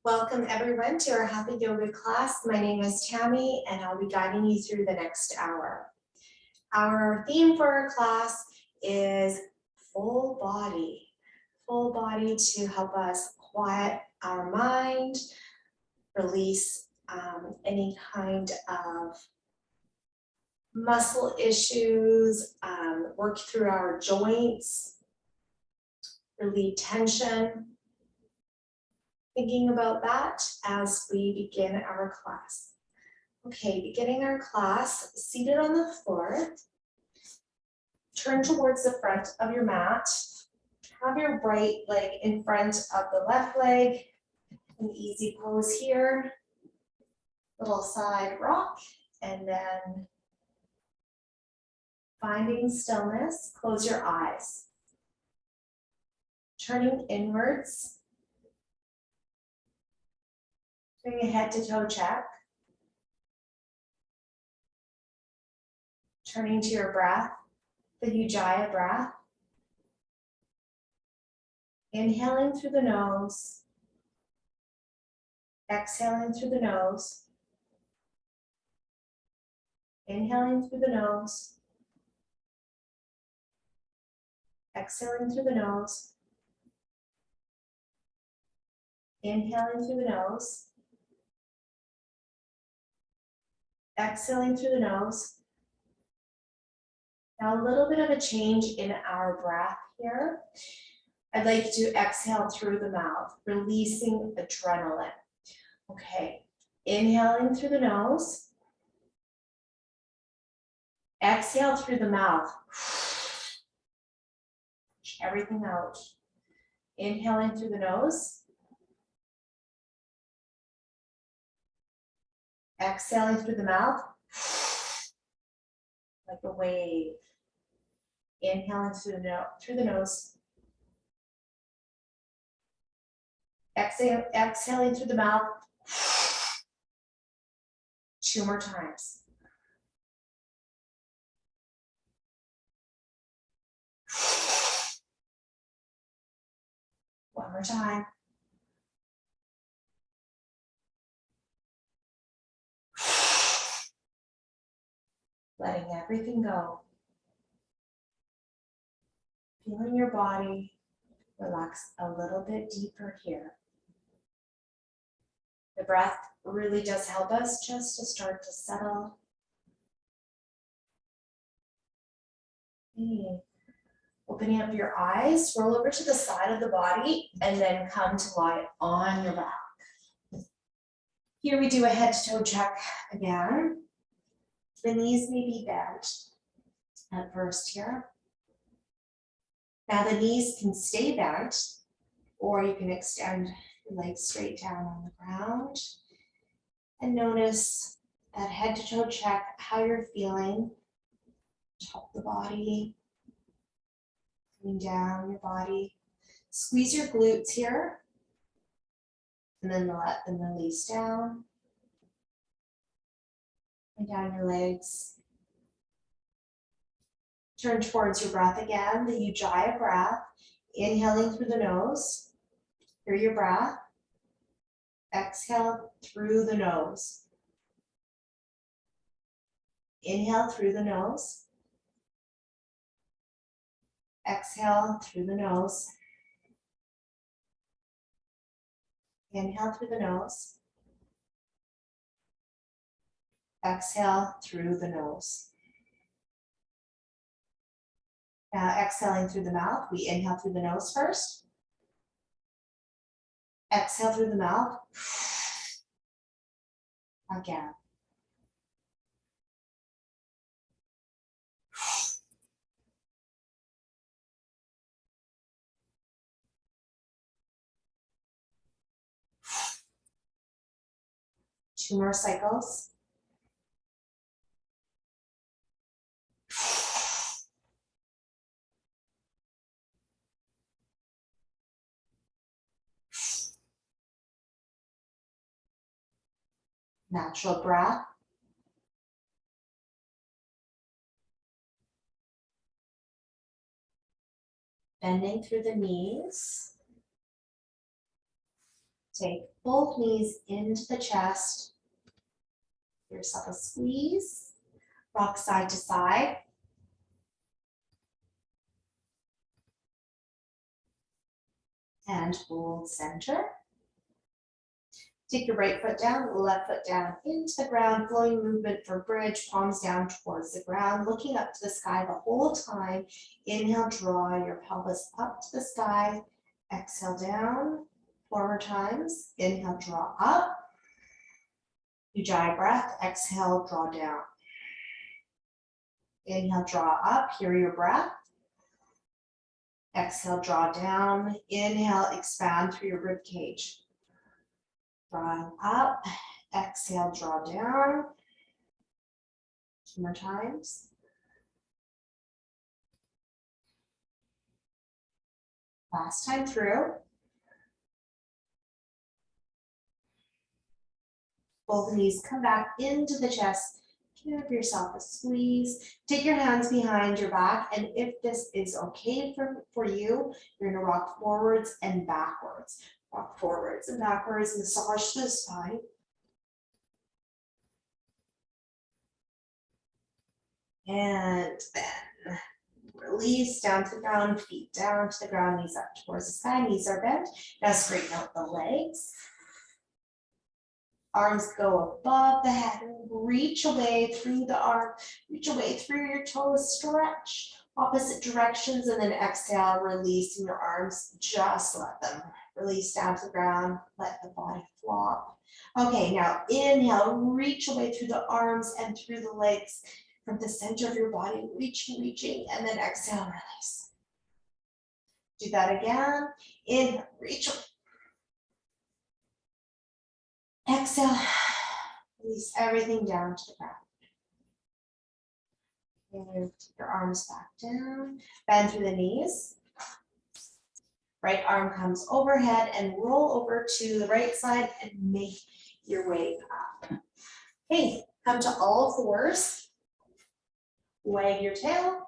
Welcome everyone to our Hatha Yoga class. My name is Tammy and I'll be guiding you through the next hour. Our theme for our class is full body. Full body to help us quiet our mind, release any kind of muscle issues, work through our joints, relieve tension. Thinking about that as we begin our class. Okay, beginning our class, seated on the floor. Turn towards the front of your mat. Have your right leg in front of the left leg. An easy pose here. Little side rock, and then finding stillness, close your eyes. Turning inwards. Doing a head to toe check. Turning to your breath, the Ujjayi breath. Inhaling through the nose. Exhaling through the nose. Inhaling through the nose. Exhaling through the nose. Inhaling through the nose. Exhaling through the nose. Now a little bit of a change in our breath here. I'd like to exhale through the mouth, releasing adrenaline. Okay, inhaling through the nose. Exhale through the mouth. Push everything out. Inhaling through the nose. Exhaling through the mouth. Like a wave. Inhaling through the nose. Exhaling through the mouth. 2 more times. One more time. Letting everything go. Feeling your body relax a little bit deeper here. The breath really does help us just to start to settle. Opening up your eyes, roll over to the side of the body, and then come to lie on your back. Here we do a head to toe check again. The knees may be bent at first here. Now the knees can stay bent, or you can extend your legs straight down on the ground. And notice that head to toe check, how you're feeling. Top of the body, coming down your body. Squeeze your glutes here, and then let them release down. And down your legs. Turn towards your breath again, the Ujjayi breath. Inhaling through the nose. Hear your breath. Exhale through the nose. Inhale through the nose. Exhale through the nose. Inhale through the nose. Exhale through the nose. Now exhaling through the mouth, we inhale through the nose first. Exhale through the mouth. Again. Two more cycles. Natural breath. Bending through the knees. Take both knees into the chest. Give yourself a squeeze. Rock side to side. And hold center. Take your right foot down, left foot down into the ground, flowing movement for bridge, palms down towards the ground, looking up to the sky the whole time. Inhale, draw your pelvis up to the sky. Exhale down, 4 more times. Inhale, draw up. Ujjayi breath, exhale, draw down. Inhale, draw up, hear your breath. Exhale, draw down. Inhale, expand through your rib cage. Drawing up, exhale, draw down. 2 more times. Last time through. Both knees come back into the chest. Give yourself a squeeze. Take your hands behind your back, and if this is okay for you, you're gonna rock forwards and backwards. Rock forwards and backwards, massage the spine. And then release down to the ground, feet down to the ground, knees up towards the sky, knees are bent. Now straighten out the legs. Arms go above the head, reach away through the arm, reach away through your toes, stretch opposite directions, and then exhale, releasing your arms, just let them release down to the ground, let the body flop. Okay, now inhale, reach away through the arms and through the legs from the center of your body, reaching, and then exhale, release. Do that again. Inhale, reach away. Exhale, release everything down to the ground. And take your arms back down, bend through the knees. Right arm comes overhead and roll over to the right side and make your way up. Okay, come to all fours. Wag your tail.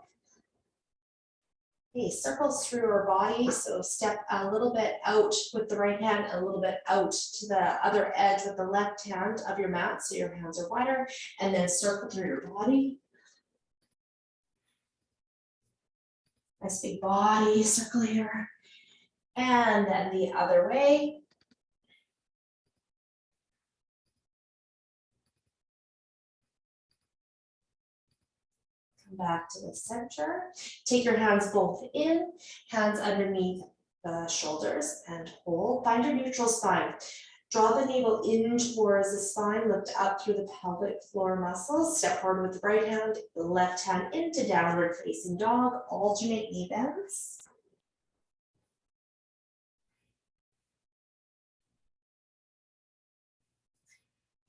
Okay, circles through our body. So step a little bit out with the right hand, a little bit out to the other edge with the left hand of your mat. So your hands are wider, and then circle through your body. Nice big body circle here. And then the other way. Come back to the center. Take your hands both in, hands underneath the shoulders and hold. Find your neutral spine. Draw the navel in towards the spine, lift up through the pelvic floor muscles. Step forward with the right hand, the left hand into downward facing dog. Alternate knee bends.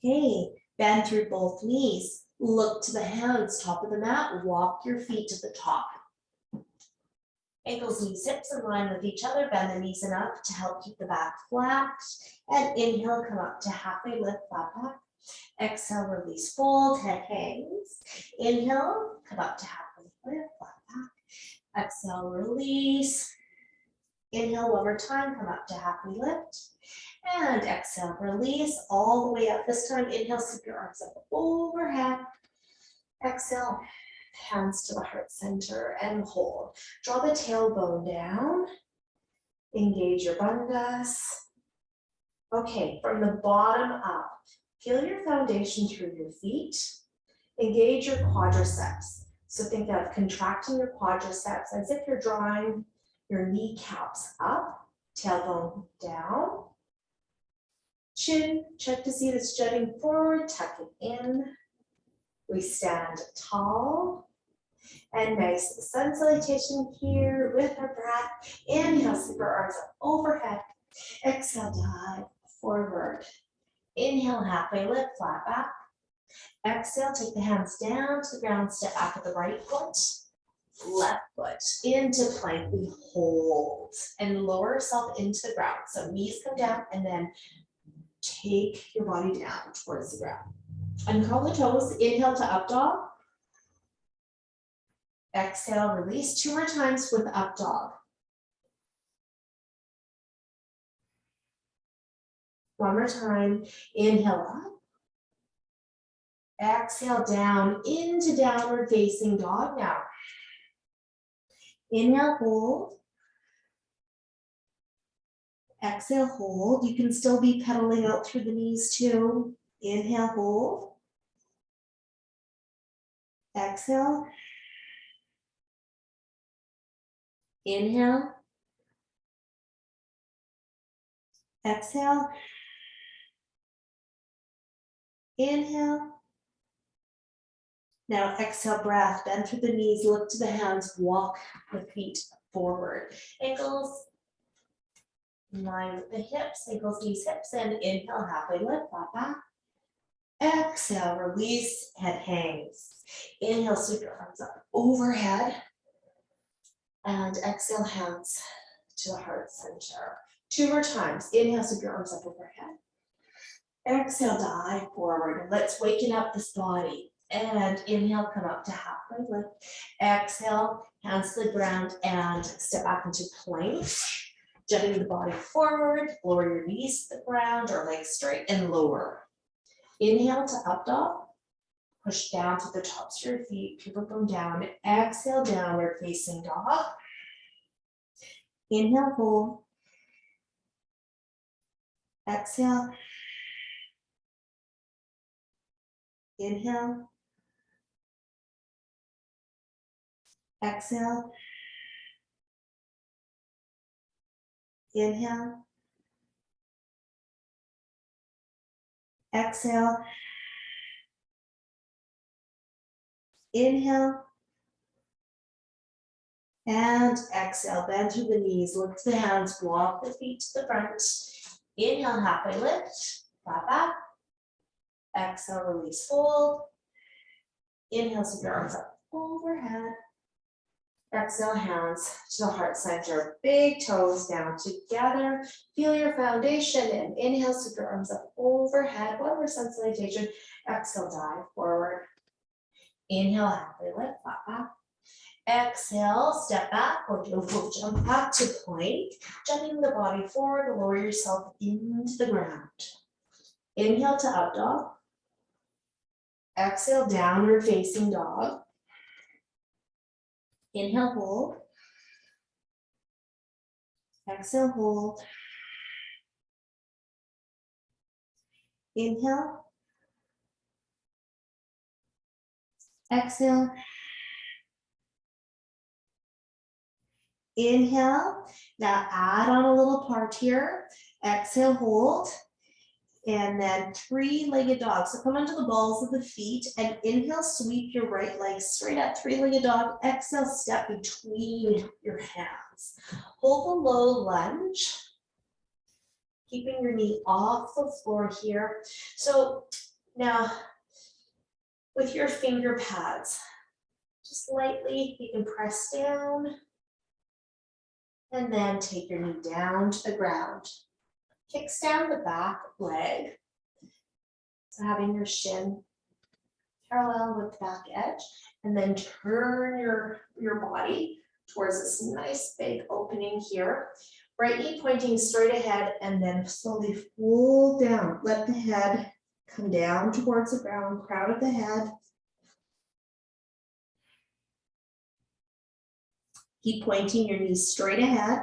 Okay, bend through both knees. Look to the hands, top of the mat. Walk your feet to the top. Ankles, knees, hips in line with each other. Bend the knees enough to help keep the back flat. And inhale, come up to halfway lift, flat back. Exhale, release, fold, head hangs. Inhale, come up to halfway lift, flat back. Exhale, release. Inhale, one more time, come up to halfway lift. And exhale, release all the way up. This time, inhale, sweep your arms up overhead. Exhale, hands to the heart center and hold. Draw the tailbone down. Engage your bandhas. Okay, from the bottom up, feel your foundation through your feet. Engage your quadriceps. So think of contracting your quadriceps as if you're drawing your kneecaps up, tailbone down. Chin, check to see if it's jutting forward, tuck it in. We stand tall. And nice sun salutation here with our breath. Inhale, sweep our arms up overhead. Exhale, dive forward. Inhale, halfway lift, flat back. Exhale, take the hands down to the ground, step back with the right foot. Left foot into plank, we hold and lower yourself into the ground. So knees come down and then take your body down towards the ground. Uncurl the toes, inhale to up dog. Exhale, release 2 more times with up dog. One more time. Inhale up. Exhale down into downward facing dog now. Inhale, hold. Exhale, hold. You can still be pedaling out through the knees too. Inhale, hold. Exhale. Inhale. Exhale. Inhale. Now exhale, breath. Bend through the knees, look to the hands, walk the feet forward. Ankles in line with the hips, ankles, knees, hips, and inhale, halfway lift, flat back. Exhale, release, head hangs. Inhale, sweep your arms up overhead. And exhale, hands to the heart center. 2 more times. Inhale, sweep your arms up overhead. Exhale, dive forward. Let's waken up this body. And inhale, come up to halfway lift. Exhale, hands to the ground and step back into plank. Jutting the body forward, lower your knees to the ground or legs straight and lower. Inhale to up dog. Push down to the tops of your feet, people come down. Exhale, downward facing dog. Inhale, hold. Exhale. Inhale. Exhale. Inhale. Exhale. Inhale. And exhale, bend through the knees, look to the hands, walk the feet to the front. Inhale, halfway lift, flat back. Exhale, release, fold. Inhale, sweep your arms up overhead. Exhale, hands to the heart center, big toes down together. Feel your foundation and inhale, sweep your arms up overhead. One more sun salutation. Exhale, dive forward. Inhale, halfway lift, flat back. Exhale, step back or do a full jump up to plank. Jumping the body forward, lower yourself into the ground. Inhale to up dog. Exhale, downward facing dog. Inhale, hold. Exhale, hold. Inhale. Exhale. Inhale. Now add on a little part here. Exhale, hold. And then 3-legged dog. So come onto the balls of the feet and inhale, sweep your right leg straight up, 3-legged dog. Exhale, step between your hands. Hold the low lunge. Keeping your knee off the floor here. So now with your finger pads, just lightly, you can press down and then take your knee down to the ground. Kicks down the back leg. So having your shin parallel with the back edge, and then turn your body towards this nice big opening here. Right knee pointing straight ahead, and then slowly fold down. Let the head come down towards the ground, crown of the head. Keep pointing your knees straight ahead.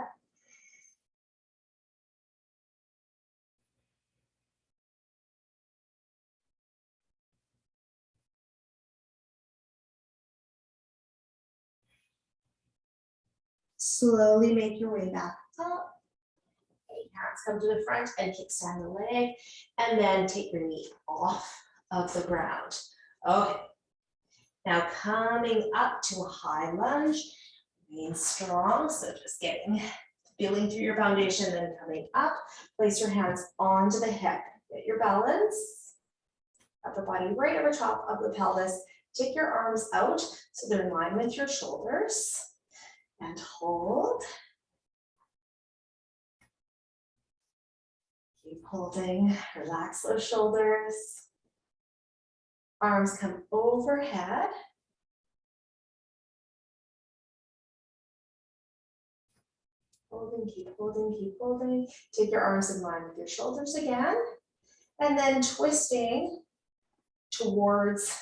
Slowly make your way back up. Hands come to the front and kickstand the leg, and then take your knee off of the ground. Okay. Now coming up to a high lunge, remain strong. So just feeling through your foundation, then coming up, place your hands onto the hip. Get your balance. Upper body right over top of the pelvis. Take your arms out so they're in line with your shoulders. And hold. Keep holding. Relax those shoulders. Arms come overhead. Holding, keep holding, keep holding. Take your arms in line with your shoulders again. And then twisting towards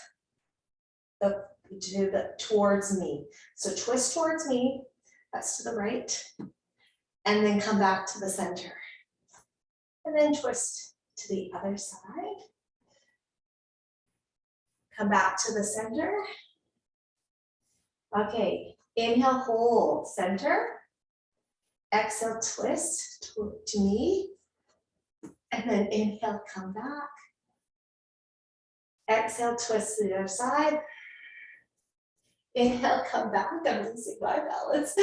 towards me. So twist towards me, that's to the right. And then come back to the center. And then twist to the other side. Come back to the center. Okay, inhale, hold, center. Exhale, twist to me. And then inhale, come back. Exhale, twist to the other side. Inhale, come back. I'm losing my balance.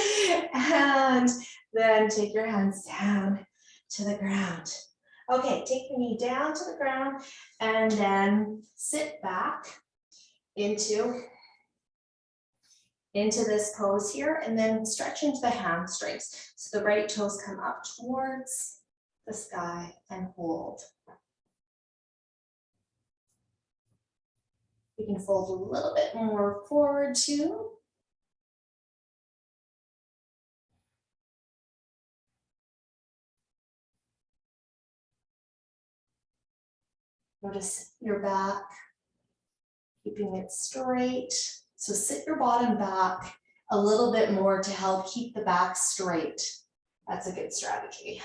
And then take your hands down to the ground. Okay, take the knee down to the ground and then sit back into this pose here, and then stretch into the hamstrings. So the right toes come up towards the sky and hold. You can fold a little bit more forward too. Notice your back, keeping it straight. So sit your bottom back a little bit more to help keep the back straight. That's a good strategy.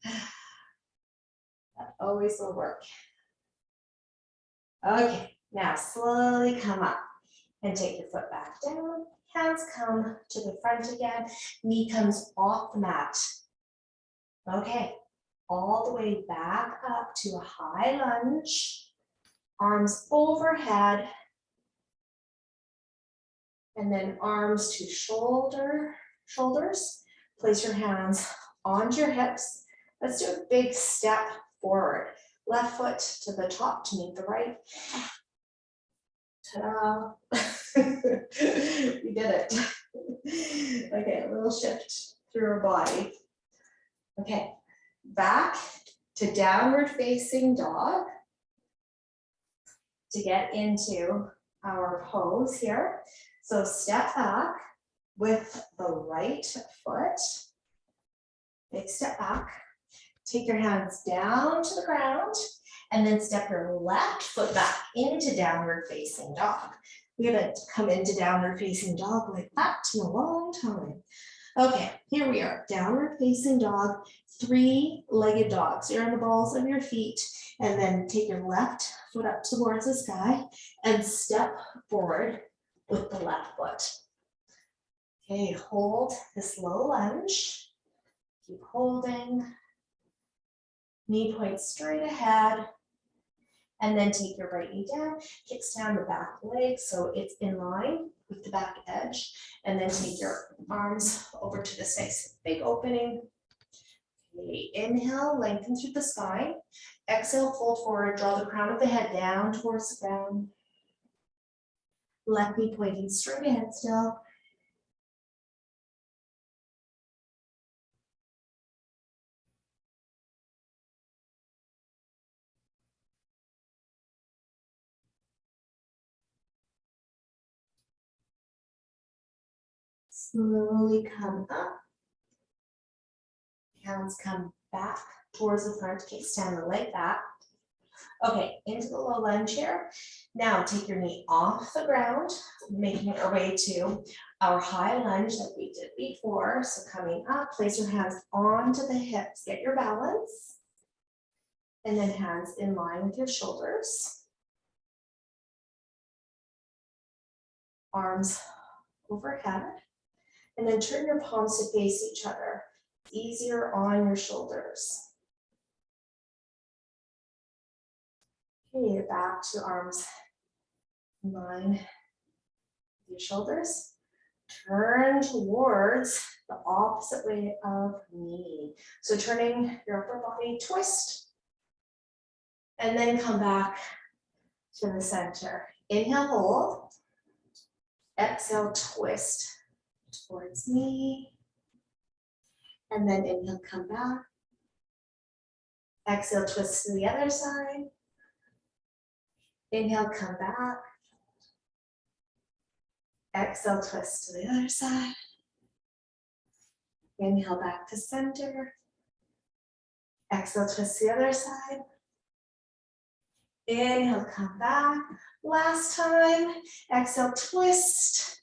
That always will work. Okay, now slowly come up and take your foot back down. Hands come to the front again. Knee comes off the mat. Okay, all the way back up to a high lunge. Arms overhead. And then arms to shoulders. Place your hands onto your hips. Let's do a big step forward. Left foot to the top to meet the right. Ta-da. We did it. Okay, a little shift through our body. Okay, back to downward facing dog to get into our pose here. So step back with the right foot. Big step back. Take your hands down to the ground and then step your left foot back into downward facing dog. We haven't come into downward facing dog like that in a long time. Okay, here we are, downward facing dog, three-legged dogs. You're on the balls of your feet, and then take your left foot up towards the sky and step forward with the left foot. Okay, hold this low lunge. Keep holding. Knee point straight ahead. And then take your right knee down, kicks down the back leg so it's in line with the back edge. And then take your arms over to this nice big opening. Okay, inhale, lengthen through the spine. Exhale, fold forward, draw the crown of the head down towards the ground. Left knee pointing straight ahead still. Slowly come up. Hands come back towards the front, kickstand the leg back. Okay, into the low lunge here. Now take your knee off the ground, making our way to our high lunge that we did before. So coming up, place your hands onto the hips, get your balance. And then hands in line with your shoulders. Arms overhead. And then turn your palms to face each other. Easier on your shoulders. Okay, back to arms in line with your shoulders. Turn towards the opposite way of me. So turning your upper body, twist. And then come back to the center. Inhale, hold. Exhale, twist towards me. And then inhale, come back. Exhale, twist to the other side. Inhale, come back. Exhale, twist to the other side. Inhale back to center. Exhale, twist the other side. Inhale, come back. Last time. Exhale, twist.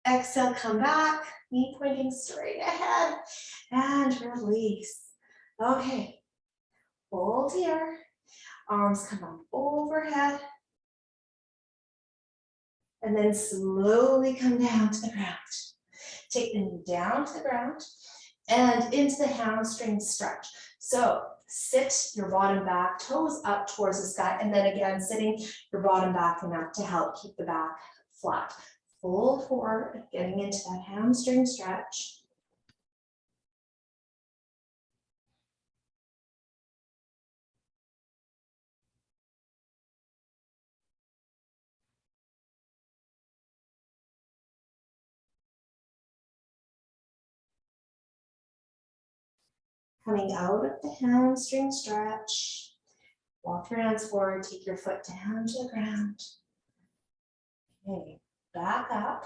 Exhale, come back. Knee pointing straight ahead. And release. Okay. Hold here. Arms come up overhead. And then slowly come down to the ground. Take the knee down to the ground and into the hamstring stretch. So sit your bottom back, toes up towards the sky, and then again, sitting your bottom back and up to help keep the back flat. Fold forward, getting into that hamstring stretch. Coming out of the hamstring stretch, walk your hands forward, take your foot down to the ground. Okay, back up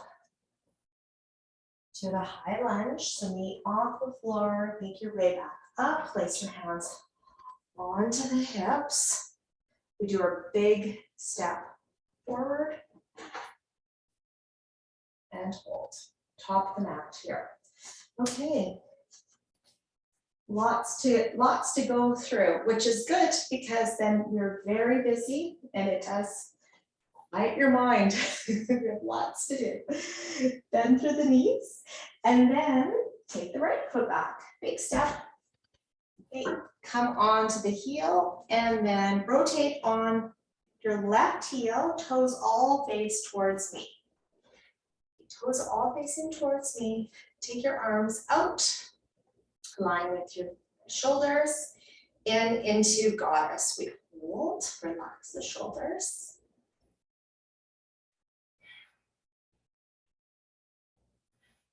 to the high lunge. So knee off the floor, make your way back up, place your hands onto the hips. We do a big step forward and hold. Top of the mat here. Okay. Lots to go through, which is good because then we're very busy and it does quiet your mind. We have lots to do. Bend through the knees and then take the right foot back. Big step. Okay. Come onto the heel and then rotate on your left heel, toes all face towards me. Toes all facing towards me. Take your arms out. Line with your shoulders and into goddess. We hold, relax the shoulders.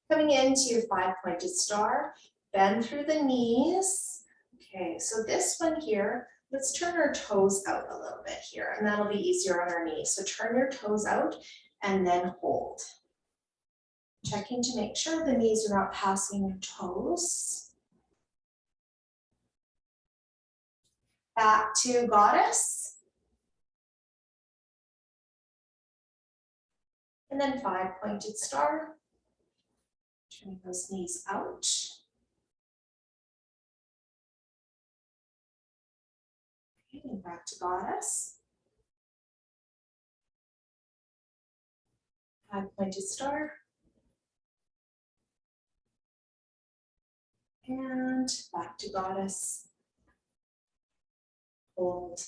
Coming into 5-pointed star, bend through the knees. Okay, so this one here, let's turn our toes out a little bit here, and that'll be easier on our knees. So turn your toes out and then hold. Checking to make sure the knees are not passing your toes. Back to goddess. And then 5-pointed star. Turning those knees out. Okay, and back to goddess. 5-pointed star. And back to goddess. Hold.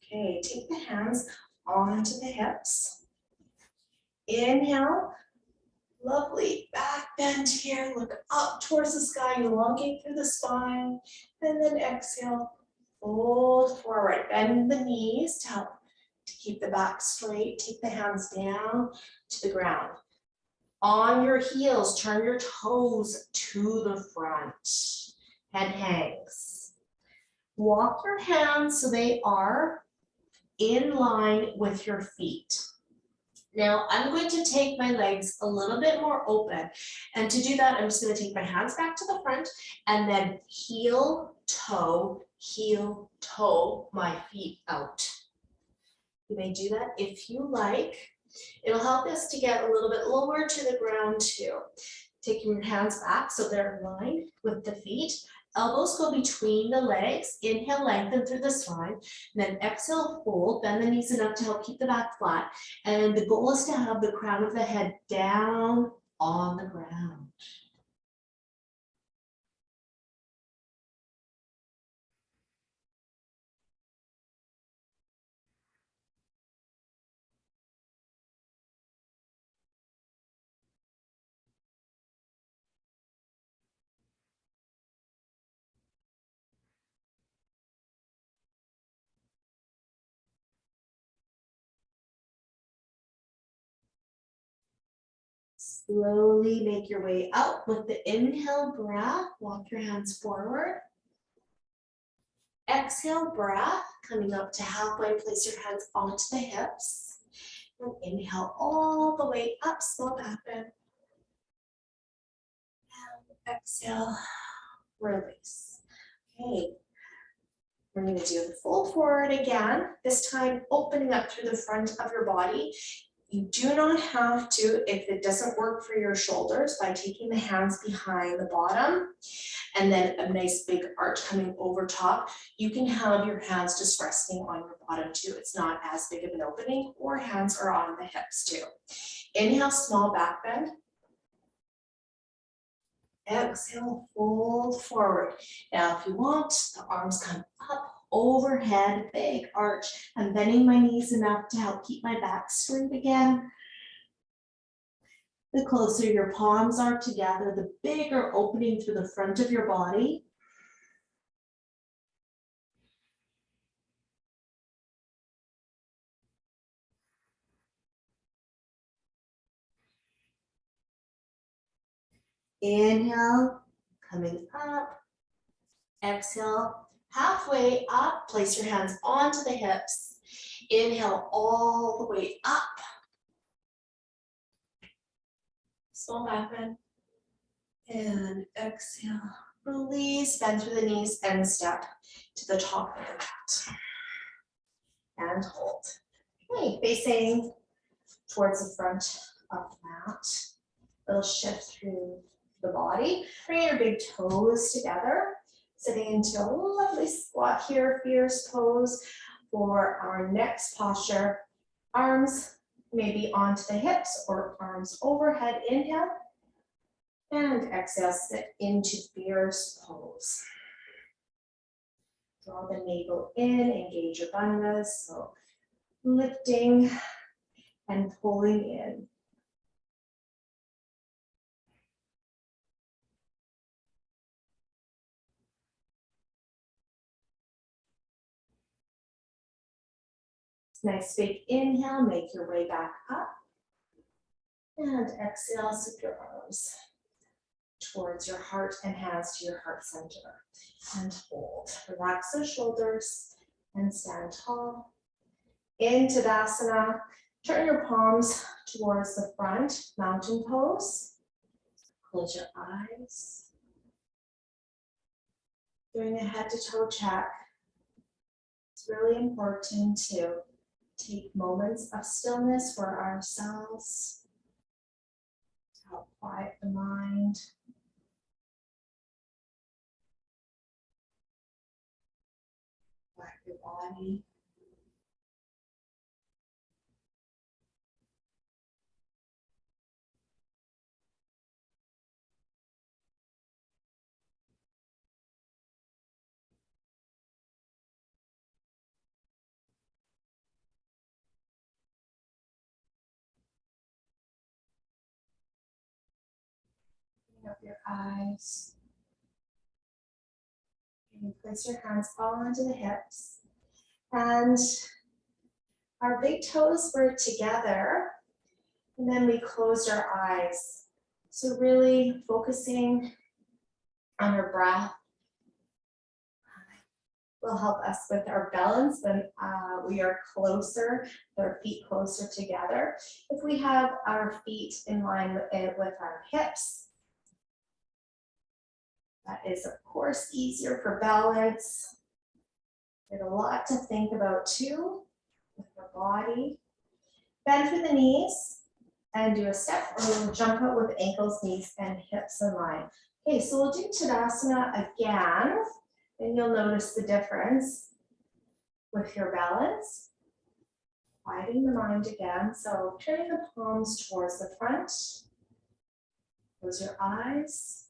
Okay, take the hands onto the hips. Inhale. Lovely back bend here. Look up towards the sky. Elongate through the spine. And then exhale. Fold forward. Bend the knees to help to keep the back straight. Take the hands down to the ground. On your heels, turn your toes to the front. Head hangs. Walk your hands so they are in line with your feet. Now I'm going to take my legs a little bit more open. And to do that, I'm just going to take my hands back to the front and then heel, toe, my feet out. You may do that if you like. It'll help us to get a little bit lower to the ground too. Taking your hands back so they're in line with the feet. Elbows go between the legs. Inhale, lengthen through the spine. Then exhale, fold. Bend the knees enough to help keep the back flat. And the goal is to have the crown of the head down on the ground. Slowly make your way up with the inhale breath. Walk your hands forward. Exhale breath, coming up to halfway. Place your hands onto the hips. And inhale all the way up, slow back bend. exhale, release. Okay, we're going to do the fold forward again, this time opening up through the front of your body. You do not have to, if it doesn't work for your shoulders, by taking the hands behind the bottom and then a nice big arch coming over top. You can have your hands just resting on your bottom too. It's not as big of an opening, or hands are on the hips too. Inhale, small back bend. Exhale, fold forward. Now, if you want, the arms come up, overhead, big arch. I'm bending my knees enough to help keep my back straight again. The closer your palms are together, the bigger opening through the front of your body. Inhale, coming up. Exhale, halfway up, place your hands onto the hips. Inhale all the way up. Small back bend. And exhale, release, bend through the knees and step to the top of the mat. And hold. Okay, facing towards the front of the mat. Little shift through the body. Bring your big toes together. Sitting into a lovely squat here, fierce pose. For our next posture, arms maybe onto the hips or arms overhead. Inhale. And exhale, sit into fierce pose. Draw the navel in, engage your bandhas. So lifting and pulling in. Nice big inhale, make your way back up. And exhale, sweep your arms towards your heart and hands to your heart center. And hold. Relax the shoulders and stand tall. In Tadasana, turn your palms towards the front, mountain pose. Close your eyes. Doing a head to toe check. It's really important to take moments of stillness for ourselves to help quiet the mind. Quiet your body. Open up your eyes. And place your hands all onto the hips. And our big toes were together. And then we closed our eyes. So really focusing on our breath will help us with our balance when we are closer, with our feet closer together. If we have our feet in line with our hips, that is of course easier for balance. There's a lot to think about too with our body. Bend through the knees and do a step, or we'll jump out with ankles, knees, and hips in line. Okay, so we'll do Tadasana again, and you'll notice the difference with your balance. Quieting the mind again, so turning the palms towards the front. Close your eyes.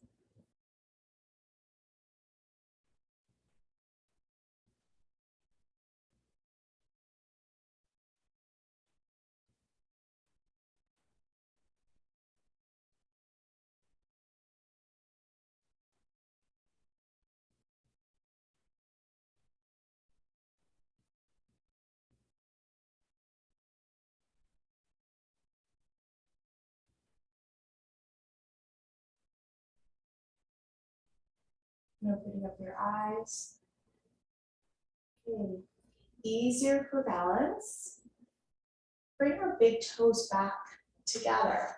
Opening up your eyes. Okay. Easier for balance. Bring our big toes back together.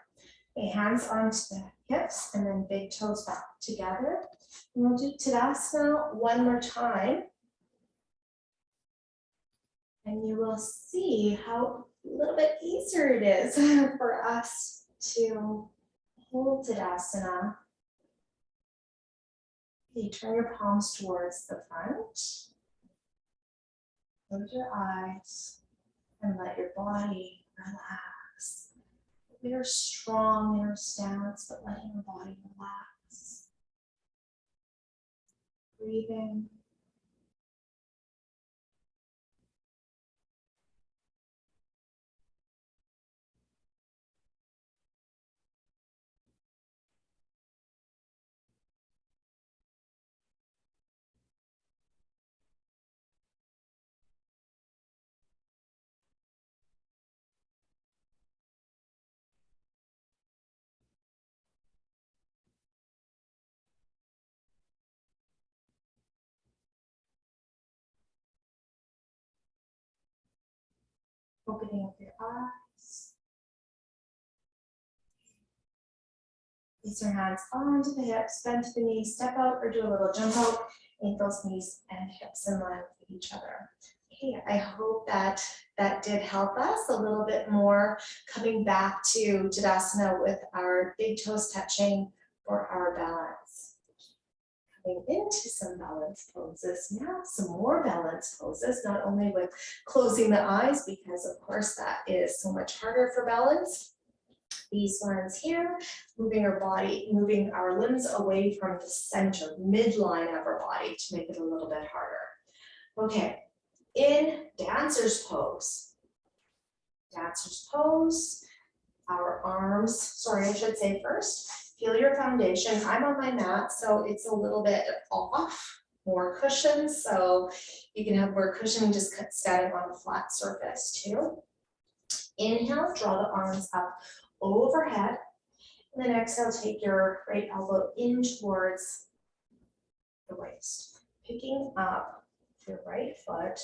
Okay, hands onto the hips, and then big toes back together. And we'll do Tadasana one more time. And you will see how a little bit easier it is for us to hold Tadasana. Okay, turn your palms towards the front. Close your eyes and let your body relax. We are strong in our stance, but letting your body relax. Breathing. Opening up your eyes. Place your hands onto the hips, bend to the knees, step out or do a little jump out, ankles, knees, and hips in line with each other. Okay, I hope that did help us a little bit more coming back to Tadasana with our big toes touching for our balance. Coming into some balance poses now, some more balance poses, not only with closing the eyes, because of course that is so much harder for balance. These ones here, moving our body, moving our limbs away from the center, midline of our body to make it a little bit harder. Okay, in dancer's pose. Dancer's pose, our arms, sorry, I should say first, feel your foundation. I'm on my mat, so it's a little bit off, more cushion, so you can have more cushion just standing on a flat surface too. Inhale, draw the arms up overhead, and then exhale, take your right elbow in towards the waist. Picking up your right foot,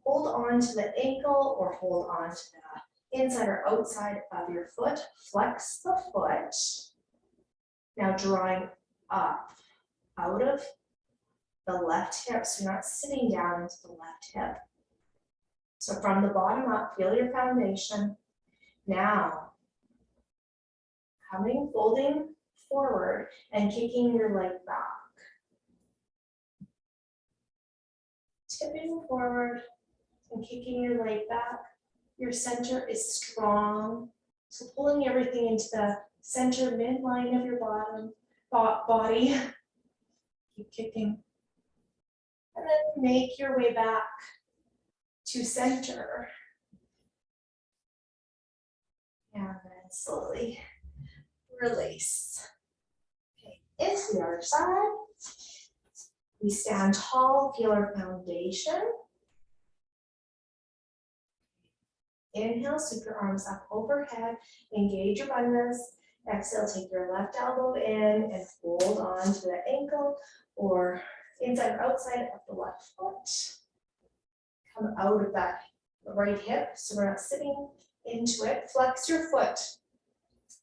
hold on to the ankle or hold on to the inside or outside of your foot, flex the foot. Now drawing up out of the left hip, so you're not sitting down into the left hip. So from the bottom up, feel your foundation. Now, folding forward and kicking your leg back. Tipping forward and kicking your leg back. Your center is strong. So pulling everything into the center midline of your body. Keep kicking. And then make your way back to center. And then slowly release. Okay, into the other side. We stand tall, feel our foundation. Inhale, sweep your arms up overhead, engage your bandhas. Exhale, take your left elbow in and hold on to the ankle or inside or outside of the left foot. Come out of that right hip, so we're not sitting into it. Flex your foot,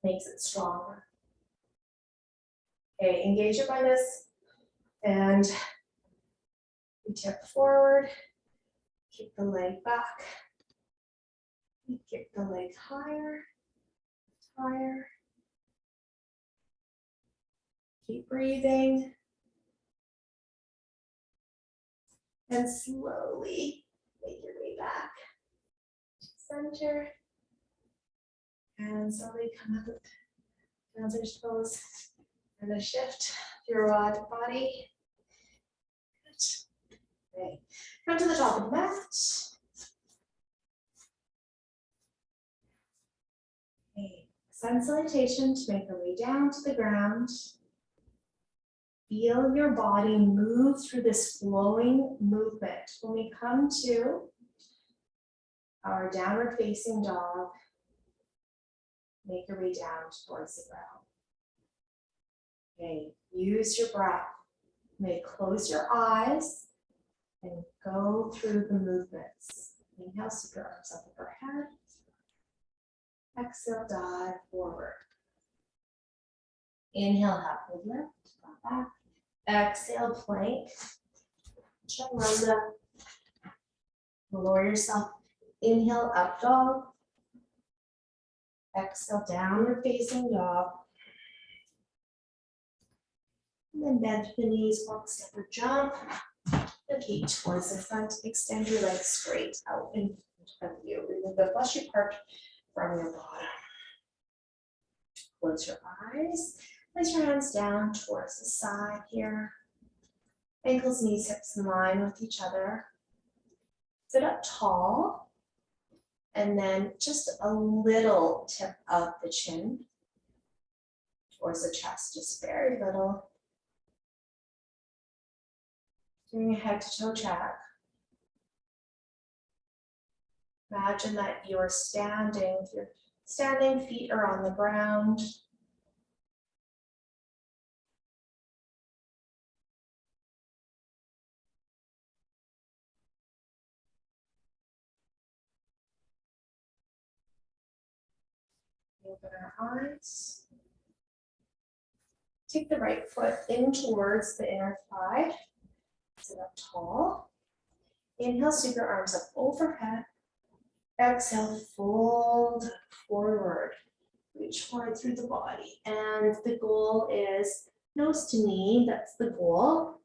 makes it stronger. Okay, engage your bandhas and we tip forward, kick the leg back, kick the leg higher, higher. Keep breathing. And slowly make your way back to center. And slowly come out, dancer's pose, and then shift your body. Good. Okay. Come to the top of the mat. Okay. Sun salutation to make your way down to the ground. Feel your body move through this flowing movement. When we come to our downward facing dog, make your way down towards the ground. Okay, use your breath. You may close your eyes and go through the movements. Inhale, sweep your arms up overhead. Exhale, dive forward. Inhale, half movement, back. Exhale, plank. Chaturanga. Lower yourself. Inhale, up dog. Exhale, downward facing dog. And then bend the knees, walk, step, or jump. The feet towards the front. Extend your legs straight out in front of you. Remove the fleshy part from your bottom. Close your eyes. Place your hands down towards the side here. Ankles, knees, hips in line with each other. Sit up tall. And then just a little tip of the chin towards the chest, just very little. Doing a head to toe check. Imagine that you're standing, your standing feet are on the ground. Open our eyes. Take the right foot in towards the inner thigh. Sit up tall. Inhale, sweep your arms up overhead. Exhale, fold forward. Reach forward through the body. And the goal is nose to knee. That's the goal.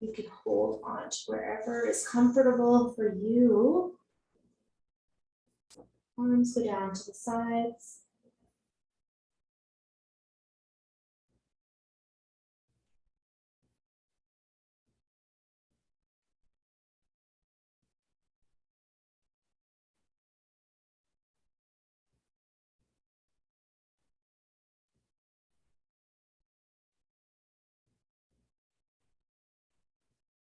You can hold on to wherever is comfortable for you. Arms go down to the sides.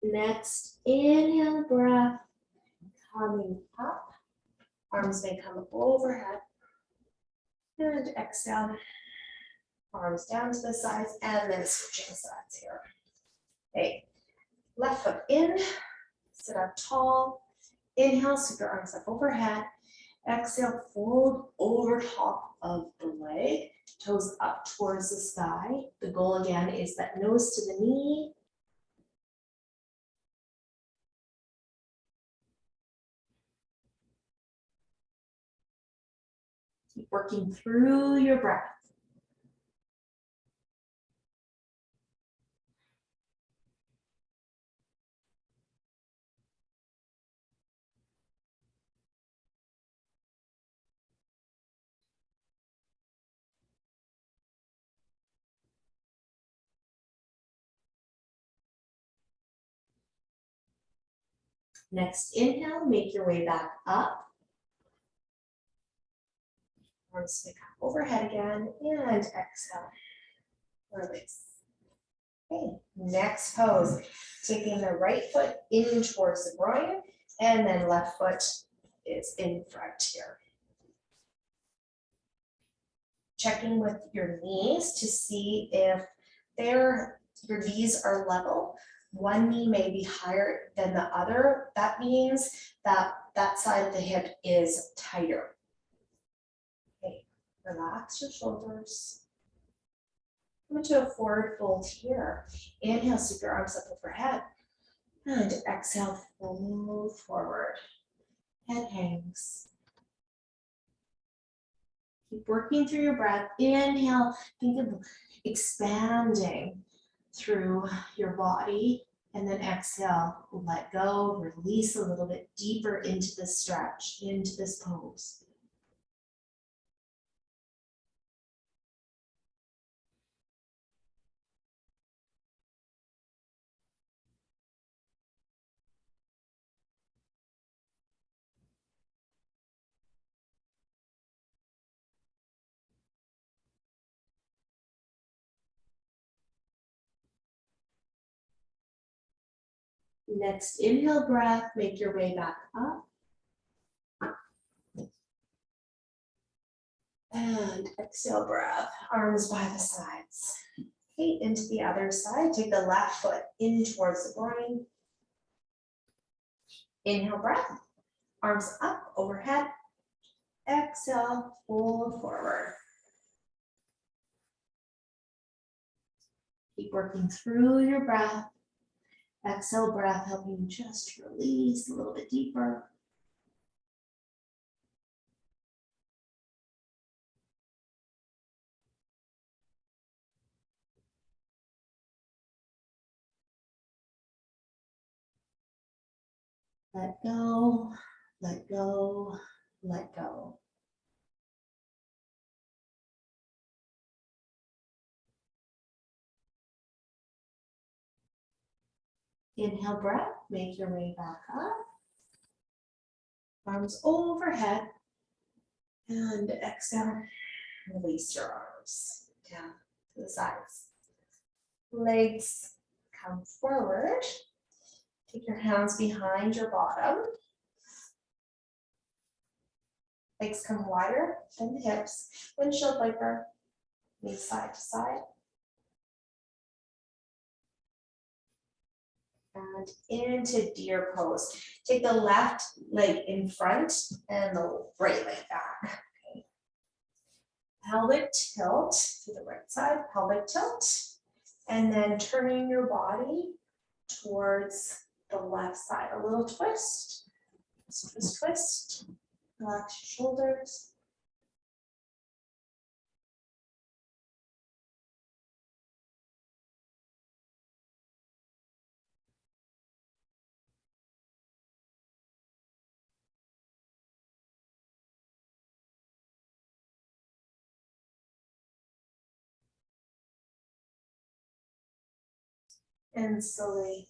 Next, inhale breath, coming up. Arms may come overhead. And exhale. Arms down to the sides and then switching sides here. Okay, left foot in, sit up tall. Inhale, sweep your arms up overhead. Exhale, fold over top of the leg, toes up towards the sky. The goal again is that nose to the knee. Keep working through your breath. Next inhale, make your way back up. Arms may come overhead again, and exhale, release. Okay, next pose, taking the right foot in towards the groin, and then left foot is in front here. Checking with your knees to see if your knees are level. One knee may be higher than the other. That means that that side of the hip is tighter. Okay, relax your shoulders. Come into a forward fold here. Inhale, sweep your arms up overhead. And exhale, fold forward. Head hangs. Keep working through your breath. Inhale, think of expanding through your body. And then exhale, let go, release a little bit deeper into the stretch, into this pose. Next inhale breath, make your way back up. And exhale breath, arms by the sides. Okay, into the other side, take the left foot in towards the groin. Inhale breath, arms up overhead. Exhale, fold forward. Keep working through your breath. Exhale breath, helping you just release a little bit deeper. Let go, let go, let go. Inhale breath, make your way back up. Arms overhead. And exhale, release your arms down to the sides. Legs come forward. Take your hands behind your bottom. Legs come wider than the hips. Windshield wiper, knees side to side. And into deer pose. Take the left leg in front and the right leg back. Okay. Pelvic tilt to the right side, pelvic tilt. And then turning your body towards the left side. A little twist. Twist, twist. Relax your shoulders. And slowly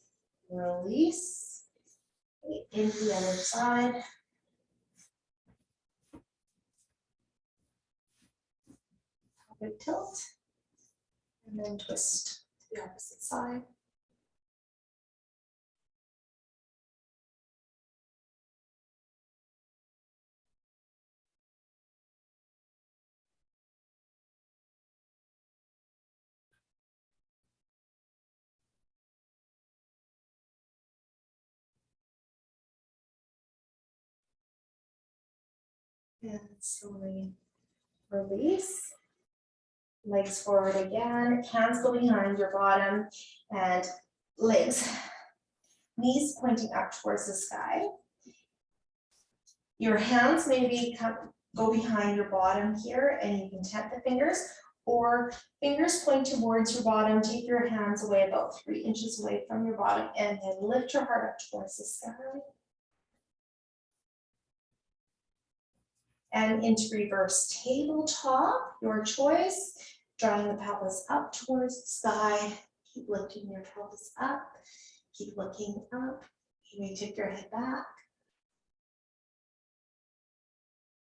release. Into the other side. Pelvic tilt. And then twist to the opposite side. And slowly release. Legs forward again. Hands go behind your bottom and legs, knees pointing up towards the sky. Your hands maybe go behind your bottom here and you can tap the fingers, or fingers point towards your bottom. Take your hands away about 3 inches away from your bottom and then lift your heart up towards the sky. And into reverse tabletop, your choice. Drawing the pelvis up towards the sky. Keep lifting your pelvis up. Keep looking up. You may tip your head back.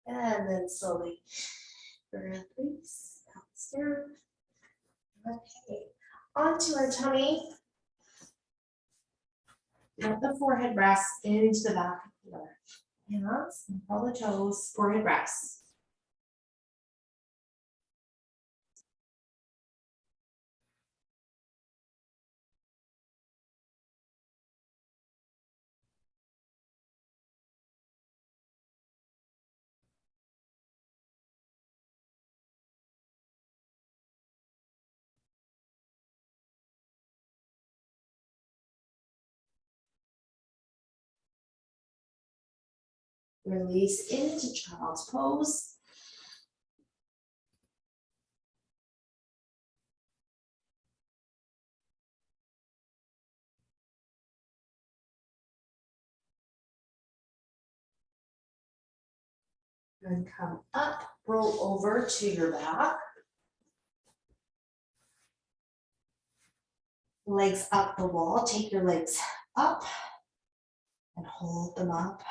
And then slowly release, pelvis down. Okay, onto our tummy. Let the forehead rest into the back of the earth. Hands and pull the toes, forehead rest. Release into child's pose. And come up, roll over to your back. Legs up the wall, take your legs up and hold them up.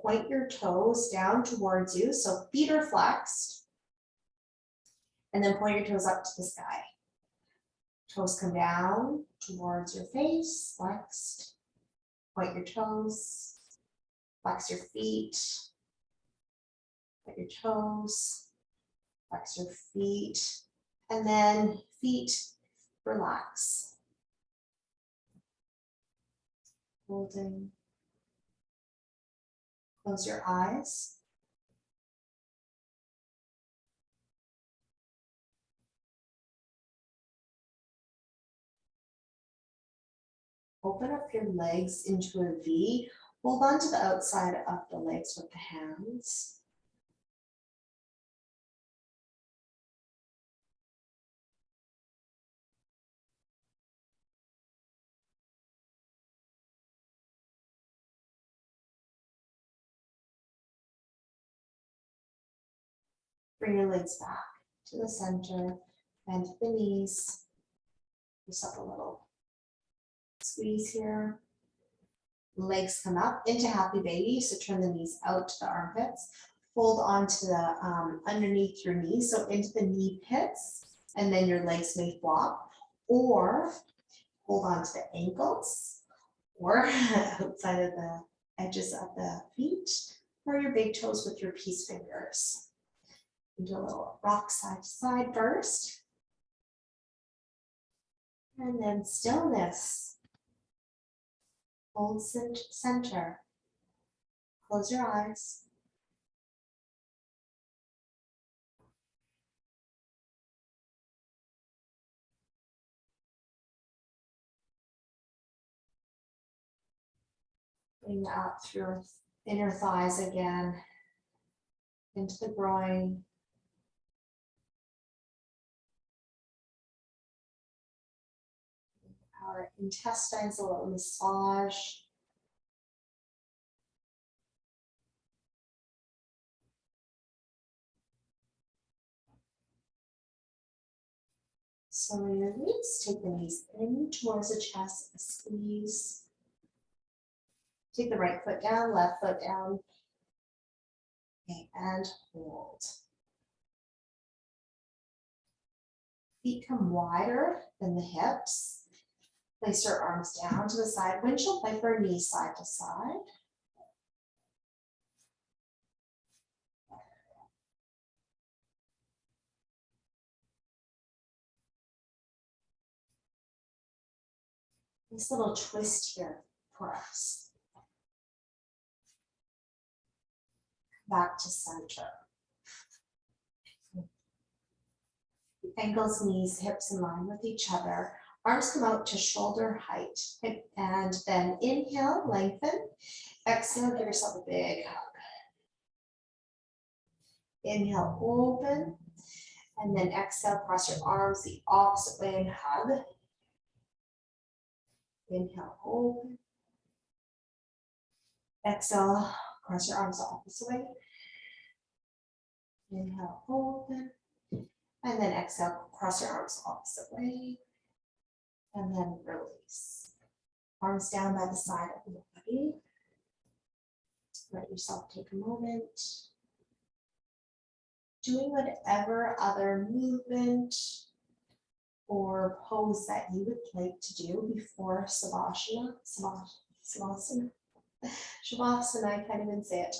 Point your toes down towards you, so feet are flexed. And then point your toes up to the sky. Toes come down towards your face, flexed. Point your toes, flex your feet. Point your toes, flex your feet, and then feet relax. Holding. Close your eyes. Open up your legs into a V. Hold on to the outside of the legs with the hands. Bring your legs back to the center, bend the knees. Just up a little squeeze here. Legs come up into happy baby, so turn the knees out to the armpits. Fold onto the underneath your knees, so into the knee pits, and then your legs may flop, or hold on to the ankles, or outside of the edges of the feet, or your big toes with your peace fingers. Do a little rock side to side first. And then stillness. Hold center. Close your eyes. Bring up through your inner thighs again, into the groin. Our intestines, a little massage. So release, take the knees in towards the chest, squeeze. Take the right foot down, left foot down. Okay, and hold. Feet come wider than the hips. Place your arms down to the side, windshield viper, knees side to side. This little twist here for us. Back to center. Ankles, knees, hips in line with each other. Arms come out to shoulder height. And then inhale, lengthen. Exhale, give yourself a big hug. Inhale, open. And then exhale, cross your arms the opposite way and hug. Inhale, open. Exhale, cross your arms the opposite way. Inhale, open. And then exhale, cross your arms the opposite way. And then release. Arms down by the side of the body. Let yourself take a moment. Doing whatever other movement or pose that you would like to do before Shavasana. Shavasana. Shavasana, I can't even say it.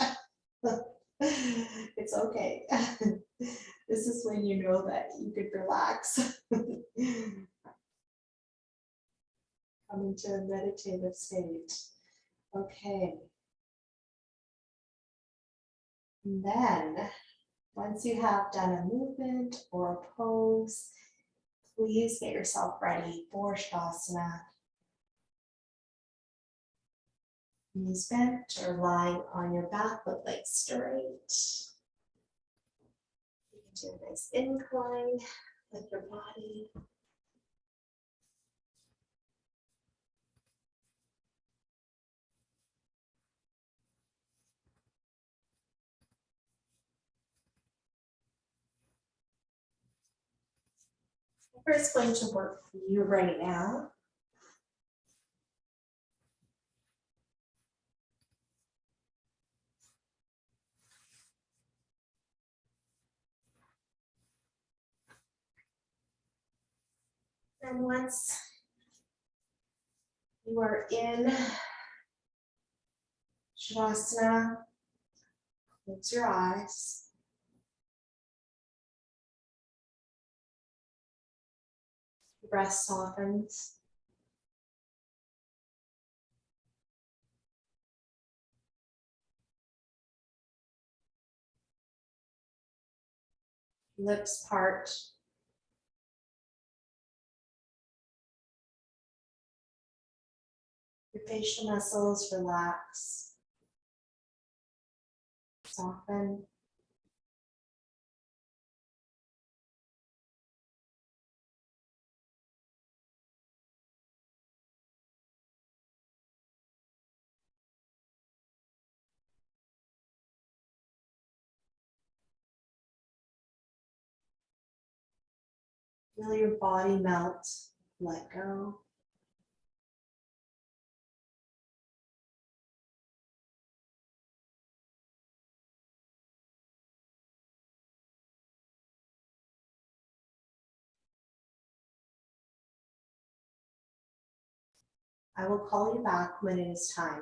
It's okay. This is when you know that you could relax. Come into a meditative state. Okay. And then, once you have done a movement or a pose, please get yourself ready for Shavasana. Knees bent or lying on your back with legs straight. You can do a nice incline with your body. Whatever is going to work for you right now. And once you are in Shavasana, close your eyes. The breath softens. Lips part. facial muscles relax, soften. Feel your body melt, let go. I will call you back when it is time.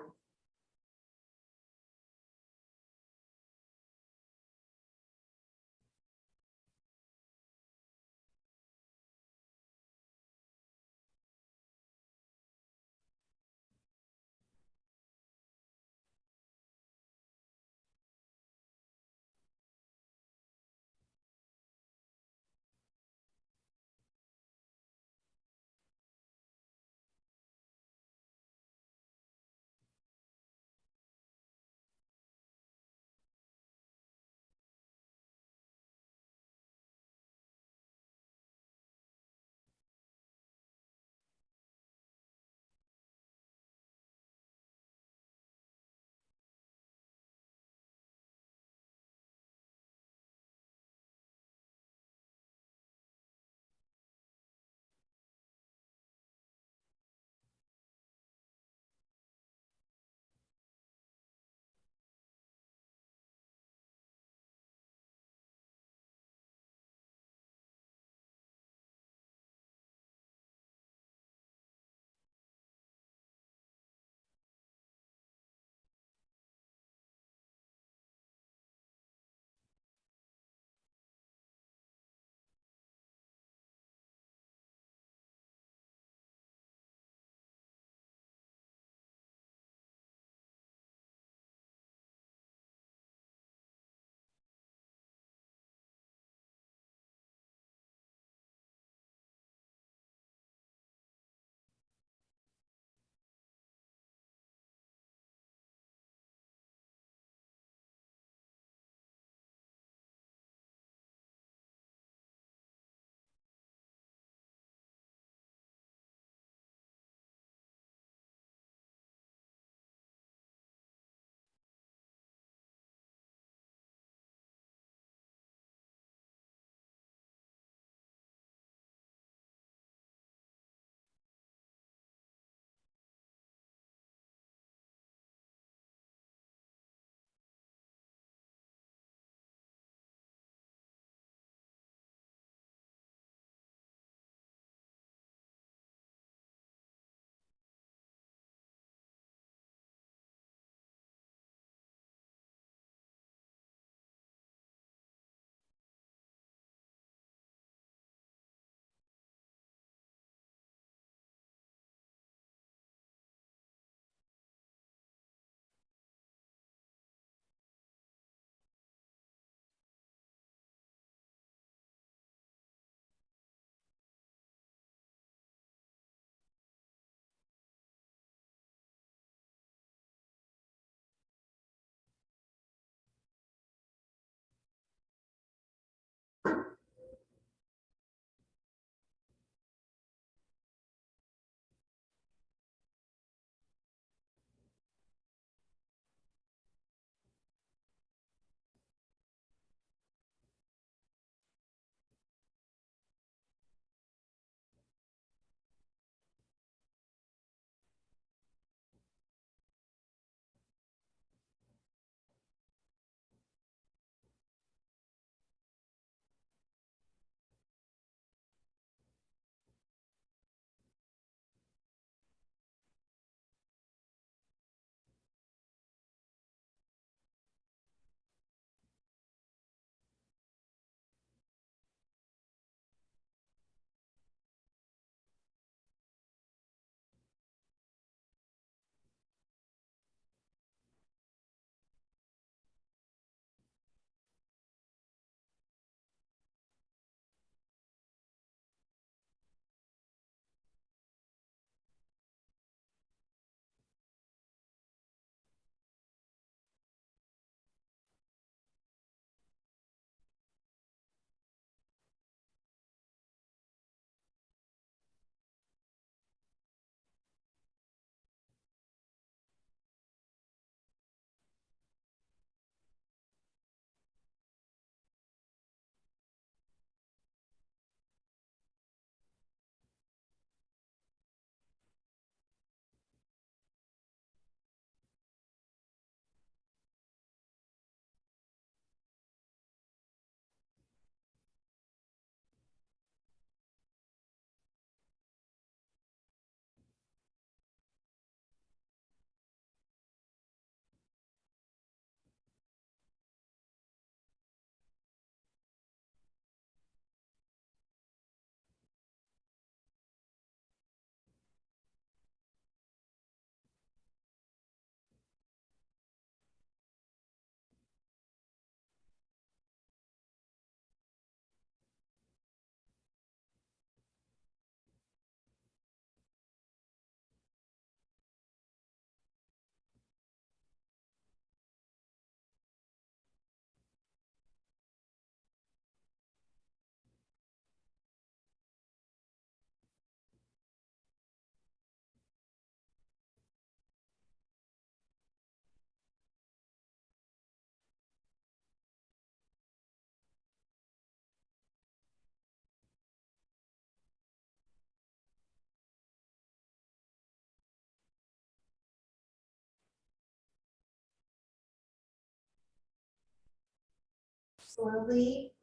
Slowly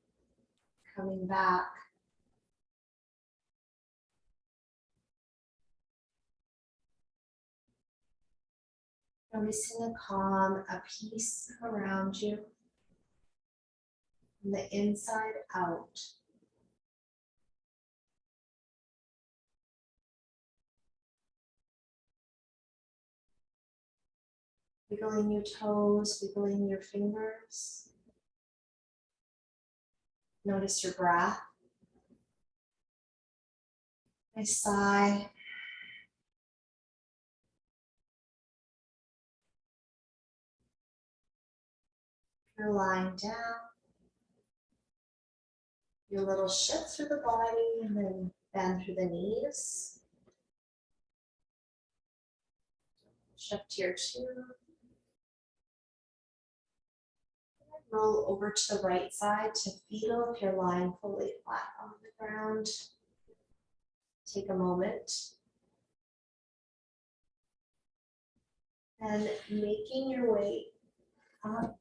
coming back. Noticing a calm, a peace around you, from the inside out. Wiggling your toes, wiggling your fingers. Notice your breath. Nice sigh. You're lying down. Your little shift through the body and then bend through the knees. Shift your chin. Roll over to the right side to feel if you're lying fully flat on the ground. Take a moment. And making your way up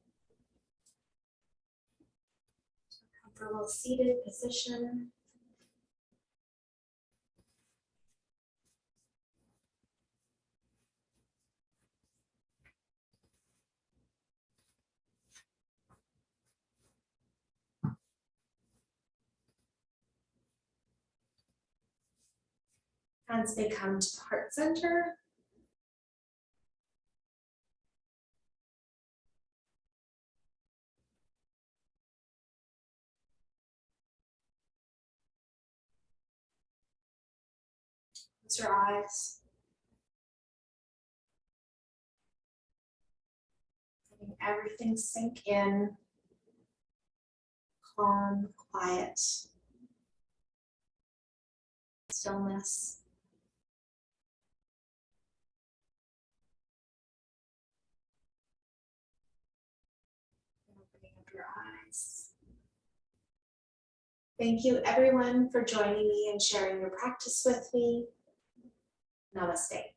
to a comfortable seated position. Hands may come to heart center. Close your eyes. Letting everything sink in. Calm, quiet. Stillness. Opening up your eyes. Thank you everyone for joining me and sharing your practice with me. Namaste.